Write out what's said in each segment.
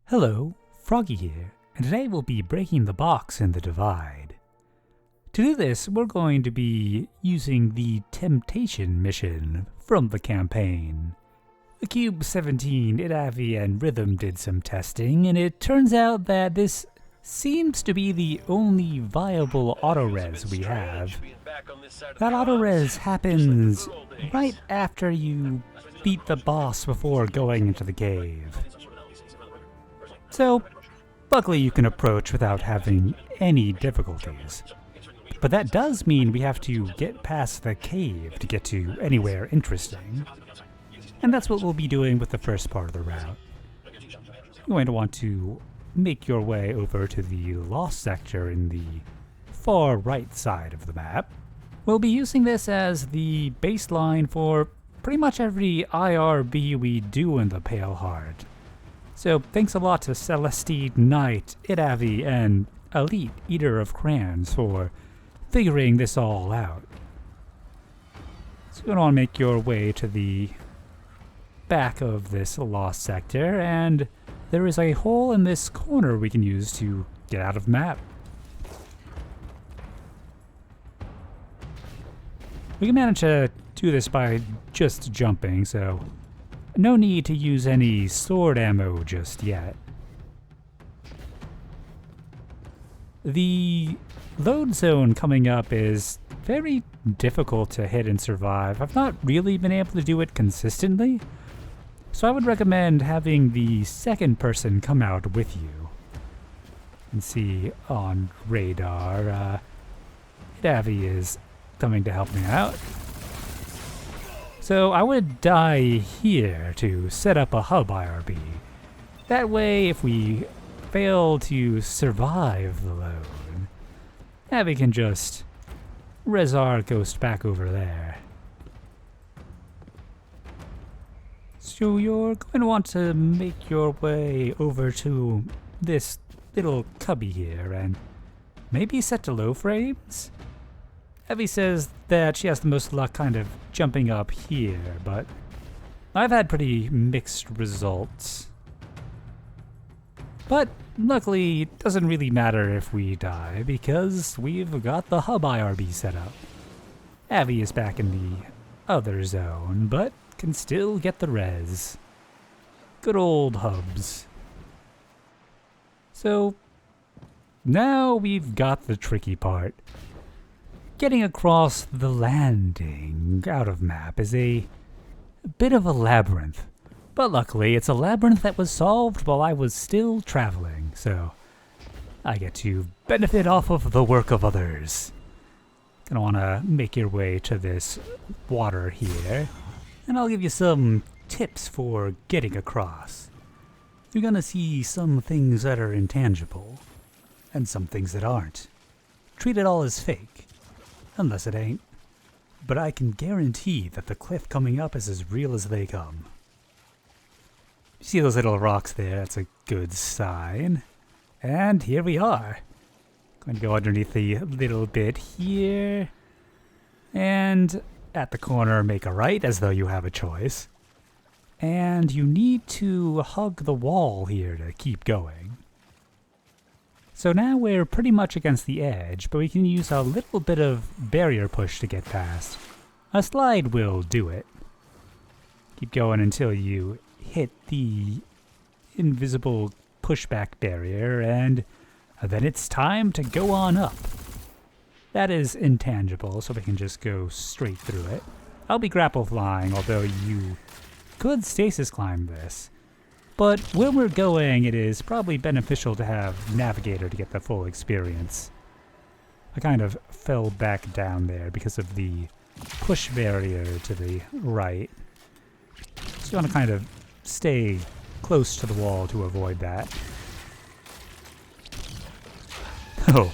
Hello, Froggy here, and today we'll be breaking the box in the Divide. To do this, we're going to be using the Temptation mission from the campaign. The Cube 17, ItAvvy, and Rythm did some testing, and it turns out that this seems to be the only viable autorez we have. That autorez happens right after you beat the boss before going into the cave. So, luckily you can approach without having any difficulties. But that does mean we have to get past the cave to get to anywhere interesting. And that's what we'll be doing with the first part of the route. You're going to want to make your way over to the Lost sector in the far right side of the map. We'll be using this as the baseline for pretty much every IRB we do in the Pale Heart. So thanks a lot to CelestineNight, ItAvvy, and Elite Eater of Crayons for figuring this all out. So you're going to want to make your way to the back of this Lost sector, and there is a hole in this corner we can use to get out of the map. We can manage to do this by just jumping, so no need to use any sword ammo just yet. The load zone coming up is very difficult to hit and survive. I've not really been able to do it consistently, so I would recommend having the second person come out with you. And see on radar, Avvy is coming to help me out. So I would die here to set up a hub IRB. That way, if we fail to survive the load, Avvy can just res our ghost back over there. So you're going to want to make your way over to this little cubby here and maybe set to low frames? Avvy says that she has the most luck kind of jumping up here, but I've had pretty mixed results. But luckily, it doesn't really matter if we die, because we've got the hub IRB set up. Avvy is back in the other zone, but can still get the res. Good old hubs. So, now we've got the tricky part. Getting across the landing out of map is a bit of a labyrinth, but luckily it's a labyrinth that was solved while I was still traveling, so I get to benefit off of the work of others. Gonna wanna make your way to this water here, and I'll give you some tips for getting across. You're gonna see some things that are intangible, and some things that aren't. Treat it all as fake. Unless it ain't. But I can guarantee that the cliff coming up is as real as they come. You see those little rocks there? That's a good sign. And here we are. Going to go underneath the little bit here. And at the corner, make a right as though you have a choice. And you need to hug the wall here to keep going. So now we're pretty much against the edge, but we can use a little bit of barrier push to get past. A slide will do it. Keep going until you hit the invisible pushback barrier, and then it's time to go on up. That is intangible, so we can just go straight through it. I'll be grapple flying, although you could stasis climb this. But where we're going, it is probably beneficial to have Navigator to get the full experience. I kind of fell back down there because of the push barrier to the right. So you want to kind of stay close to the wall to avoid that. Oh,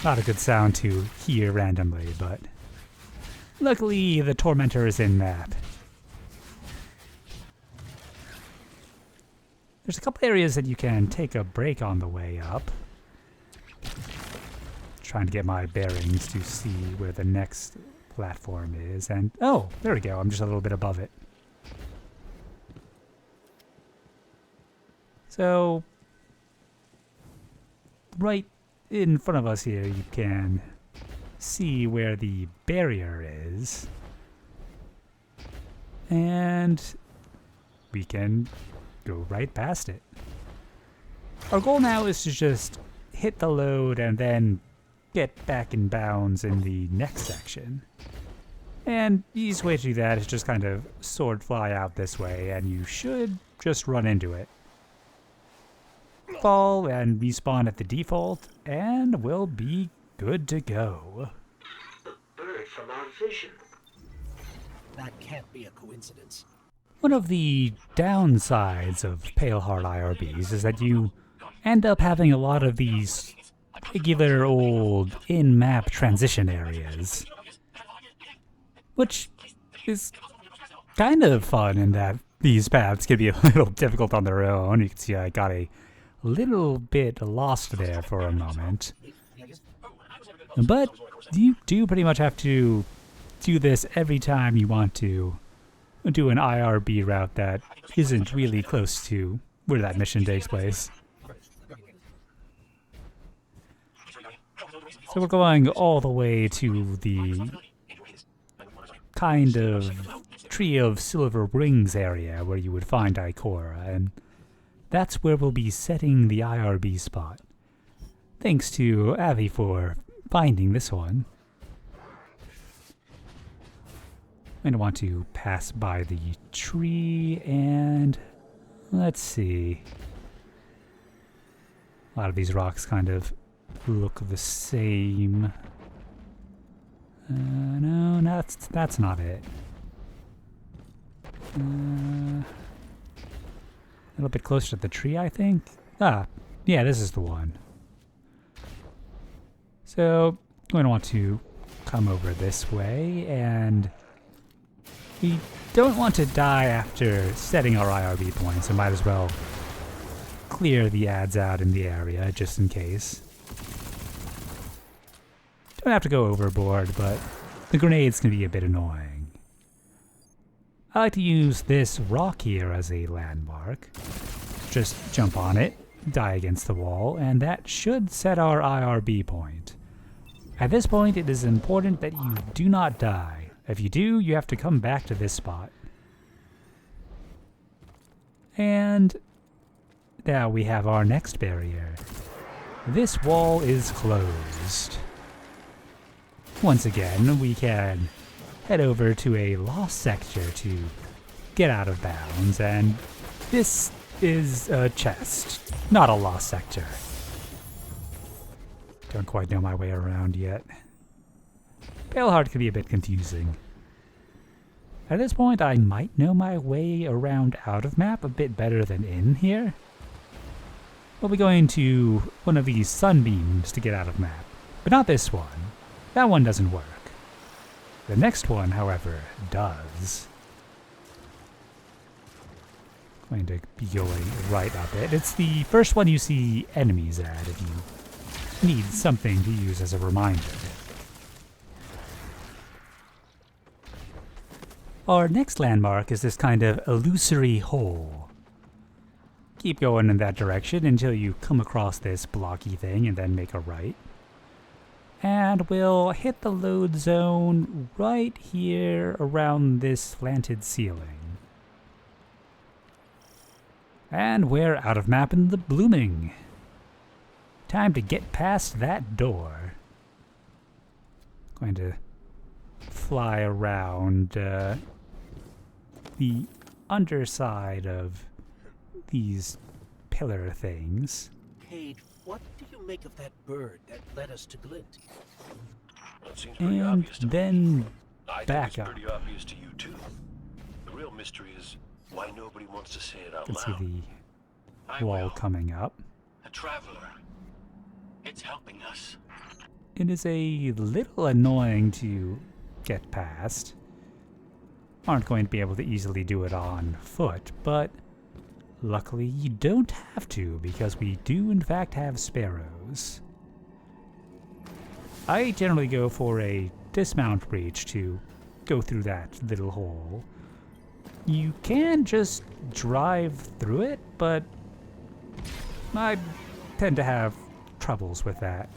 not a good sound to hear randomly, but luckily the Tormentor is in map. There's a couple areas that you can take a break on the way up. Trying to get my bearings to see where the next platform is, and oh, there we go, I'm just a little bit above it. So, right in front of us here, you can see where the barrier is. And we can go right past it. Our goal now is to just hit the load and then get back in bounds in the next section. And the easiest way to do that is just kind of sword fly out this way, and you should just run into it. Fall and respawn at the default, and we'll be good to go. The bird from our vision. That can't be a coincidence. One of the downsides of Pale Heart IRBs is that you end up having a lot of these regular old in-map transition areas, which is kind of fun in that these paths can be a little difficult on their own. You can see I got a little bit lost there for a moment. But you do pretty much have to do this every time you want to do an IRB route that isn't really close to where that mission takes place. So we're going all the way to the kind of Tree of Silver Rings area where you would find Ikora, and that's where we'll be setting the IRB spot. Thanks to Avvy for finding this one. I'm going to want to pass by the tree, and let's see. A lot of these rocks kind of look the same. No, that's not it. A little bit closer to the tree, I think. Ah, yeah, this is the one. So, I'm going to want to come over this way, and we don't want to die after setting our IRB points, so might as well clear the ads out in the area, just in case. Don't have to go overboard, but the grenades can be a bit annoying. I like to use this rock here as a landmark. Just jump on it, die against the wall, and that should set our IRB point. At this point, it is important that you do not die. If you do, you have to come back to this spot. And now we have our next barrier. This wall is closed. Once again, we can head over to a lost sector to get out of bounds, and this is a chest, not a lost sector. Don't quite know my way around yet. Pale Heart can be a bit confusing. At this point, I might know my way around out of map a bit better than in here. We'll be going to one of these sunbeams to get out of map, but not this one. That one doesn't work. The next one, however, does. Going to be going right up it. It's the first one you see enemies at if you need something to use as a reminder. Our next landmark is this kind of illusory hole. Keep going in that direction until you come across this blocky thing and then make a right. And we'll hit the load zone right here around this slanted ceiling. And we're out of map in the blooming. Time to get past that door. Going to fly around the underside of these pillar things. Cade, what do you make of that bird that led us to Glint? It seems pretty And obvious to me. then I think back it's up. pretty obvious to you too. The real mystery is why nobody wants to say it out You can loud. see I the wall will. coming up. A traveler. It's helping us. It is a little annoying to get past. Aren't going to be able to easily do it on foot, but luckily you don't have to because we do in fact have sparrows. I generally go for a dismount breach to go through that little hole. You can just drive through it, but I tend to have troubles with that.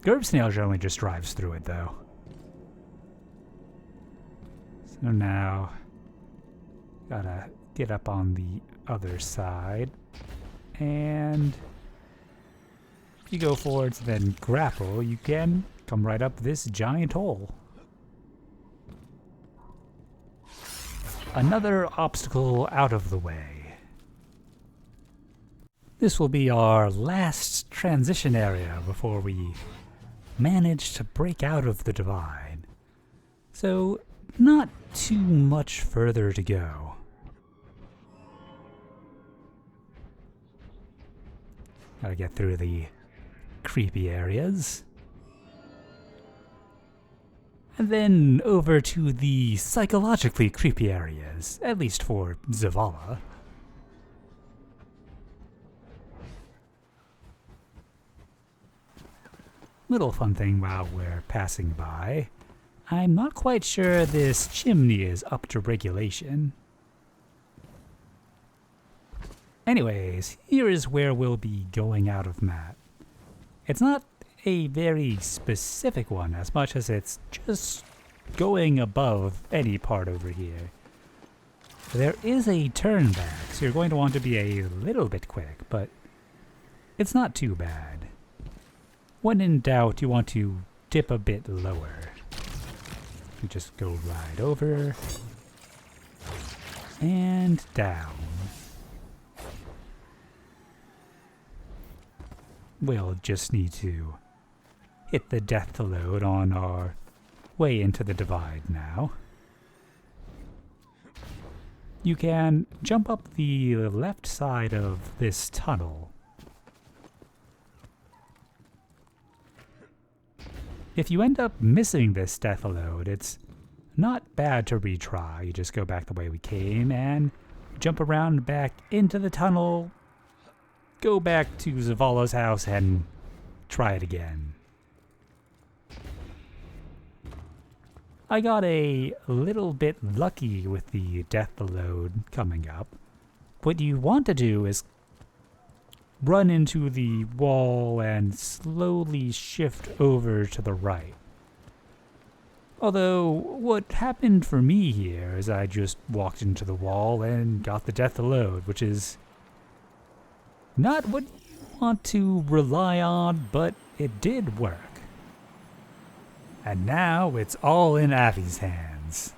Gerb Snail generally just drives through it, though. So now, gotta get up on the other side, and if you go forwards then grapple, you can come right up this giant hole. Another obstacle out of the way. This will be our last transition area before we manage to break out of the divide. So, not too much further to go. Gotta get through the creepy areas. And then over to the psychologically creepy areas, at least for Zavala. Little fun thing while we're passing by. I'm not quite sure this chimney is up to regulation. Anyways, here is where we'll be going out of map. It's not a very specific one as much as it's just going above any part over here. There is a turn back, so you're going to want to be a little bit quick, but it's not too bad. When in doubt, you want to dip a bit lower. You just go right over and down. We'll just need to hit the death load on our way into the divide now. You can jump up the left side of this tunnel. If you end up missing this death load, it's not bad to retry. You just go back the way we came and jump around back into the tunnel, go back to Zavala's house and try it again. I got a little bit lucky with the death load coming up. What you want to do is run into the wall and slowly shift over to the right. Although, what happened for me here is I just walked into the wall and got the death load, which is not what you want to rely on, but it did work. And now it's all in Avvy's hands.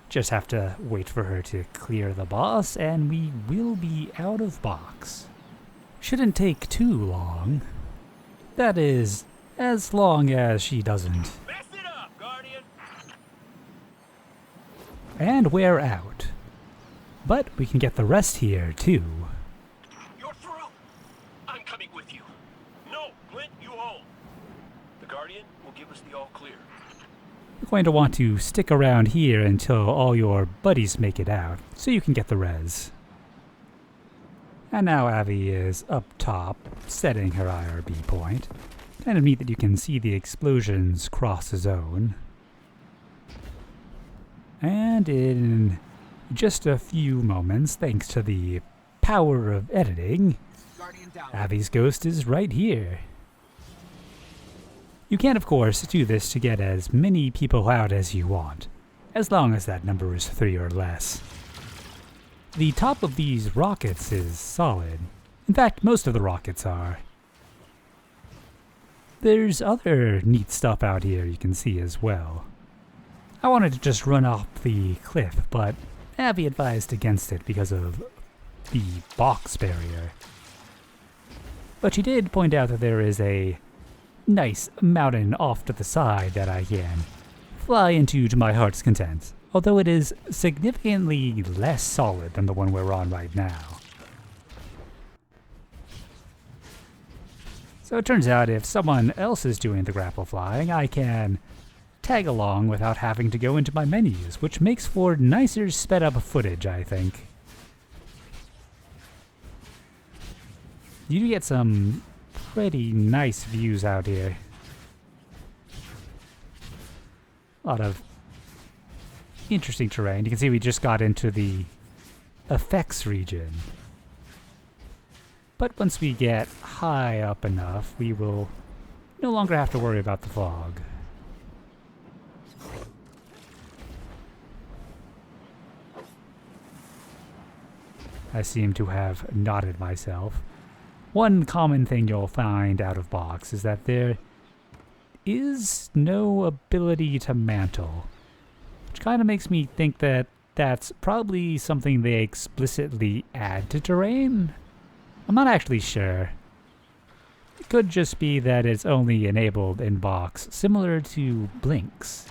Just have to wait for her to clear the boss and we will be out of box. Shouldn't take too long. That is, as long as she doesn't. Mess it up, Guardian! And we're out. But we can get the rest here, too. You're through! I'm coming with you. No, Clint, you hold. The Guardian will give us the all clear. You're going to want to stick around here until all your buddies make it out, so you can get the res. And now Avvy is up top, setting her IRB point. Kind of neat that you can see the explosions cross the zone. And in just a few moments, thanks to the power of editing, Avvy's ghost is right here. You can, of course, do this to get as many people out as you want, as long as that number is 3 or less. The top of these rockets is solid. In fact, most of the rockets are. There's other neat stuff out here you can see as well. I wanted to just run off the cliff, but Avvy advised against it because of the box barrier. But she did point out that there is a nice mountain off to the side that I can fly into to my heart's content, although it is significantly less solid than the one we're on right now. So it turns out if someone else is doing the grapple flying, I can tag along without having to go into my menus, which makes for nicer sped up footage, I think. You do get some pretty nice views out here. A lot of interesting terrain. You can see we just got into the effects region. But once we get high up enough, we will no longer have to worry about the fog. I seem to have nodded myself. One common thing you'll find out of box is that there is no ability to mantle, which kind of makes me think that that's probably something they explicitly add to terrain. I'm not actually sure. It could just be that it's only enabled in box, similar to blinks.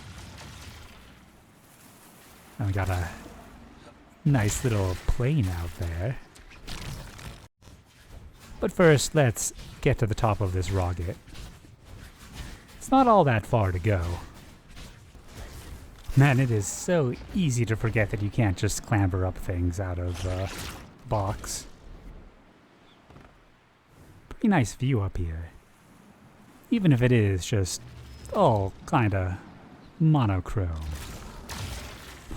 And we got a nice little plane out there. But first, let's get to the top of this rocket. It's not all that far to go. Man, it is so easy to forget that you can't just clamber up things out of box. Pretty nice view up here. Even if it is just all kinda monochrome.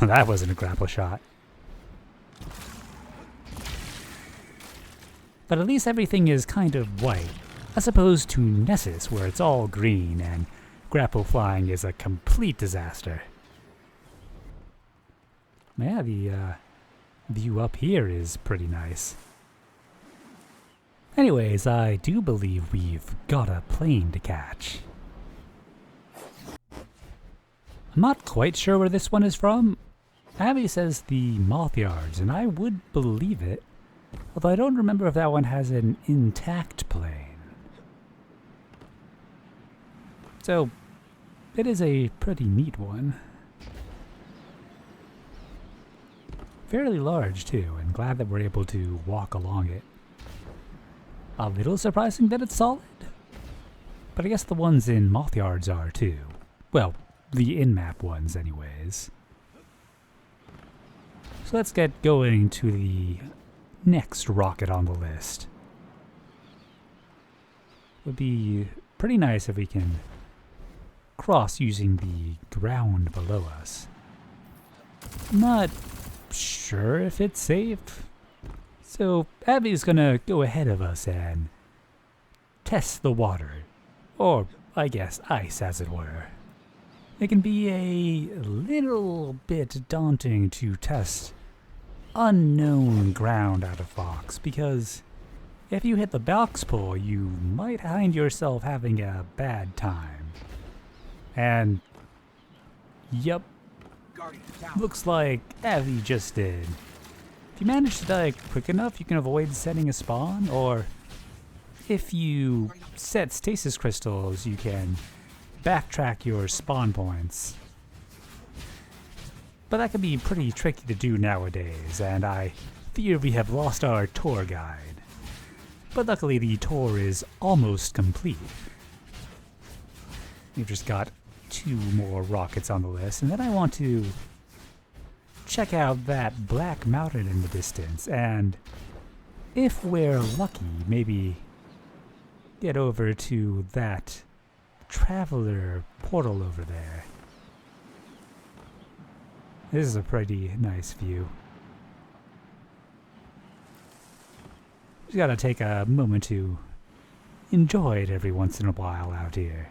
That wasn't a grapple shot. But at least everything is kind of white, as opposed to Nessus, where it's all green and grapple flying is a complete disaster. Yeah, the view up here is pretty nice. Anyways, I do believe we've got a plane to catch. I'm not quite sure where this one is from. Avvy says the Moth Yards, and I would believe it. Although I don't remember if that one has an intact plane. So, it is a pretty neat one. Fairly large too, and glad that we're able to walk along it. A little surprising that it's solid. But I guess the ones in Moth Yards are too. Well, the in-map ones anyways. So let's get going to the next rocket on the list. Would be pretty nice if we can cross using the ground below us. I'm not sure if it's safe, so Avvy's gonna go ahead of us and test the water, or I guess ice as it were. It can be a little bit daunting to test unknown ground out of box, because if you hit the box pull, you might find yourself having a bad time. And yep, looks like Avvy just did. If you manage to die quick enough, you can avoid setting a spawn, or if you set stasis crystals, you can backtrack your spawn points. But that can be pretty tricky to do nowadays, and I fear we have lost our tour guide. But luckily the tour is almost complete. We've just got 2 more rockets on the list, and then I want to check out that black mountain in the distance, and if we're lucky, maybe get over to that traveler portal over there. This is a pretty nice view. Just gotta take a moment to enjoy it every once in a while out here.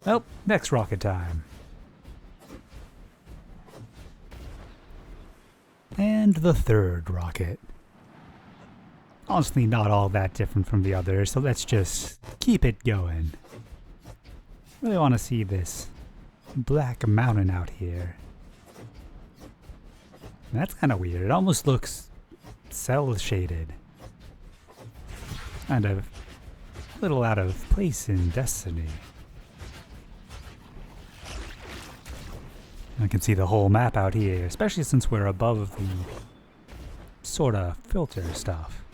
Well, next rocket time. And the third rocket. Honestly, not all that different from the others, so let's just keep it going. Really want to see this black mountain out here. That's kind of weird. It almost looks cell shaded. Kind of a little out of place in Destiny. I can see the whole map out here, especially since we're above the sort of filter stuff.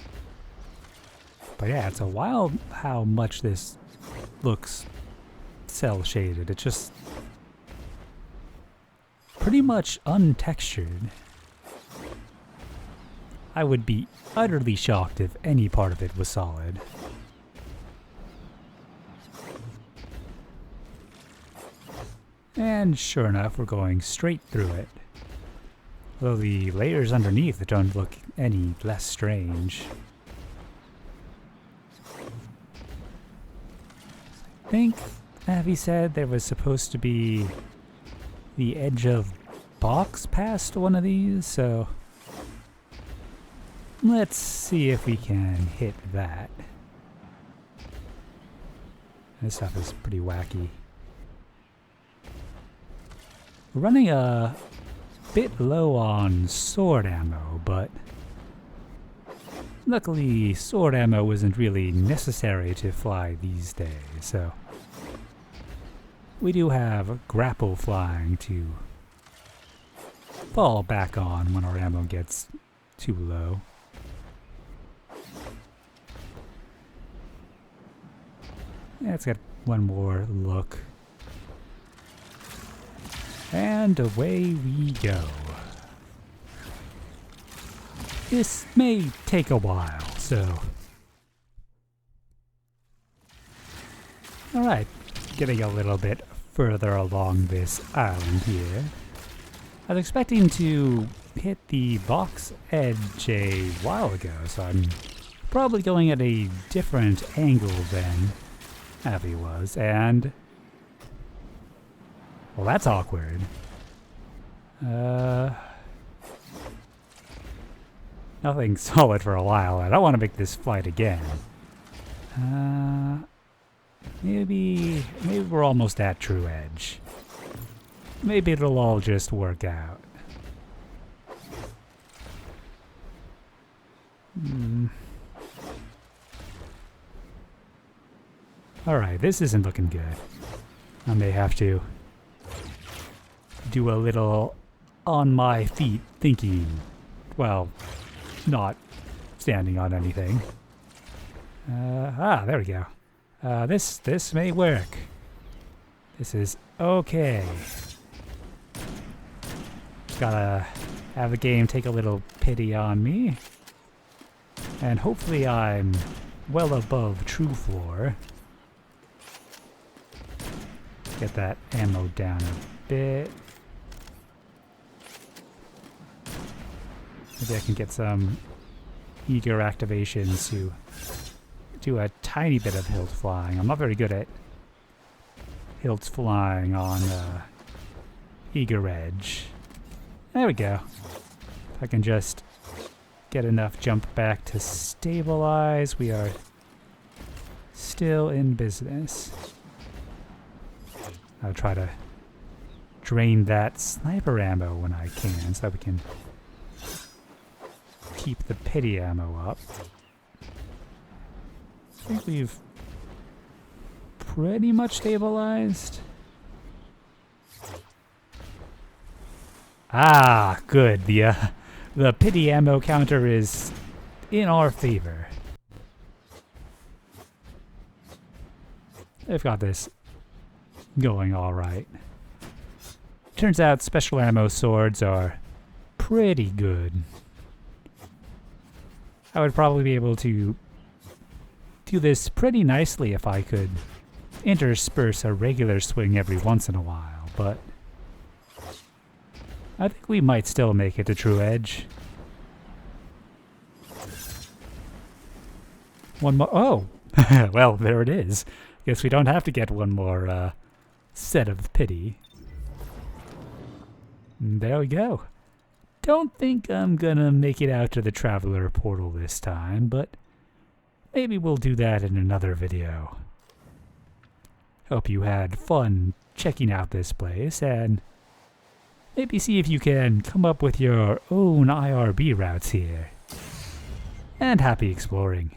But yeah, it's a wild how much this looks cell shaded. It's just pretty much untextured. I would be utterly shocked if any part of it was solid. And sure enough, we're going straight through it. Though the layers underneath don't look any less strange. I think Avvy said there was supposed to be the edge of box past one of these, so let's see if we can hit that. This stuff is pretty wacky. We're running a bit low on sword ammo, but luckily sword ammo isn't really necessary to fly these days, so we do have grapple flying to fall back on when our ammo gets too low. Let's get one more look. And away we go. This may take a while, so... Alright, getting a little bit further along this island here. I was expecting to hit the box edge a while ago, so I'm probably going at a different angle than Avvy was, and... well, that's awkward. Nothing solid for a while. I don't want to make this flight again. Maybe we're almost at true edge. Maybe it'll all just work out. Alright, this isn't looking good. I may have to do a little on my feet thinking. Well, not standing on anything. There we go. This may work. This is okay. Gotta have the game take a little pity on me. And hopefully I'm well above true floor. Get that ammo down a bit. Maybe I can get some eager activations to do a tiny bit of hilt flying. I'm not very good at hilts flying on eager edge. There we go. If I can just get enough jump back to stabilize, we are still in business. I'll try to drain that sniper ammo when I can so that we can keep the pity ammo up. I think we've pretty much stabilized. Ah, good. The pity ammo counter is in our favor. They've got this going all right. Turns out special ammo swords are pretty good. I would probably be able to do this pretty nicely if I could intersperse a regular swing every once in a while, but I think we might still make it to true edge. One more. Oh! Well, there it is. Guess we don't have to get one more set of pity. And there we go. Don't think I'm gonna make it out to the Traveler portal this time, but maybe we'll do that in another video. Hope you had fun checking out this place, and maybe see if you can come up with your own IRB routes here. And happy exploring.